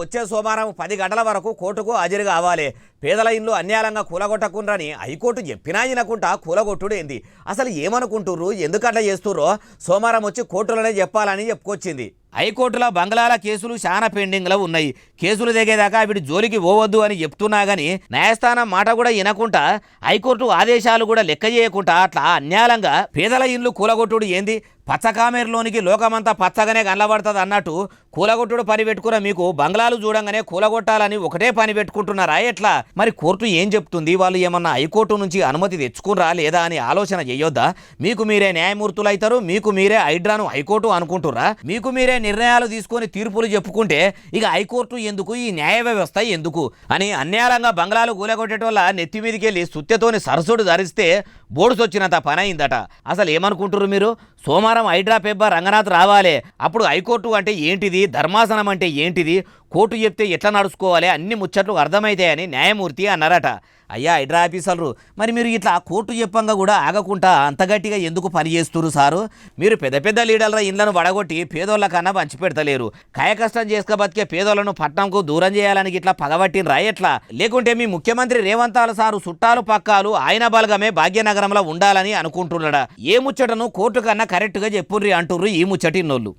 వచ్చే సోమవారం 10 గంటల వరకు కోర్టుకు హాజరు కావాలి. పేదల ఇల్లు అన్యాయంగా కూలగొట్టకుండ్రని హైకోర్టు చెప్పినా వినకుండా కూలగొట్టుడేంది? అసలు ఏమనుకుంటుర్రు? ఎందుకట్లా చేస్తుర్రో సోమవారం వచ్చి కోర్టులోనే చెప్పాలని చెప్పుకొచ్చింది. హైకోర్టులో బంగ్లాల కేసులు చాలా పెండింగ్లో ఉన్నాయి. కేసులు దిగేదాకా వీడి జోలికి పోవద్దు అని చెప్తున్నా కానీ న్యాయస్థానం మాట కూడా వినకుండా హైకోర్టు ఆదేశాలు కూడా లెక్క చేయకుండా అట్లా అన్యాయంగా పేదల ఇల్లు కూలగొట్టుడు ఏంది? పచ్చకామేరులోనికి లోకమంతా పచ్చగానే కనబడుతుంది అన్నట్టు కూలగొట్టుడు పని పెట్టుకున్న మీకు బంగ్లాలు చూడంగానే కూలగొట్టాలని ఒకటే పని పెట్టుకుంటున్నారా ఎట్లా? మరి కోర్టు ఏం చెప్తుంది? వాళ్ళు ఏమన్నా హైకోర్టు నుంచి అనుమతి తెచ్చుకునరా లేదా అని ఆలోచన చేయొద్దా? మీకు మీరే న్యాయమూర్తులు అవుతారు, మీకు మీరే హైడ్రాను హైకోర్టు అనుకుంటుర్రా? మీకు మీరే నిర్ణయాలు తీసుకొని తీర్పులు చెప్పుకుంటే ఇక హైకోర్టు ఎందుకు, ఈ న్యాయ వ్యవస్థ ఎందుకు అని అన్యాయంగా బంగ్లాలు కూలగొట్టేట వల్ల నెత్తి మీదకి వెళ్ళి సుత్యతోని సరసుడు ధరిస్తే బోర్డుస్ వచ్చినంత పని అయిందట. అసలు ఏమనుకుంటున్నారు మీరు? సోమవారం హైడ్రా పెబ్బర్ రంగనాథ్ రావాలి. అప్పుడు హైకోర్టు అంటే ఏంటిది, ధర్మాసనం అంటే ఏంటిది, కోర్టు చెప్తే ఎట్లా నడుచుకోవాలి అన్ని ముచ్చట్లు అర్థమవుతాయని న్యాయమూర్తి అన్నారట. అయ్యా హైడ్రా ఆఫీసర్లు, మరి మీరు ఇట్లా కోర్టు చెప్పంగా కూడా ఆగకుండా అంత గట్టిగా ఎందుకు పని చేస్తున్నారు సారు? మీరు పెద్ద పెద్ద లీడర్ల ఇండ్లను వడగొట్టి పేదోళ్ళ కన్నా పంచి పెడతలేరు. కాయకష్టం చేసుక బతికే పేదోళ్లను పట్నంకు దూరం చేయాలని ఇట్లా పగబట్టినరా ఎట్లా? లేకుంటే మీ ముఖ్యమంత్రి రేవంతాల సారు చుట్టాలు పక్కాలు ఆయన బలగమే భాగ్యనగరంలో ఉండాలని అనుకుంటున్నాడా? ఏ ముచ్చటను కోర్టు కన్నా కరెక్ట్గా చెప్పుర్రి అంటుర్రు ఈ ముచ్చటిన్నోళ్ళు.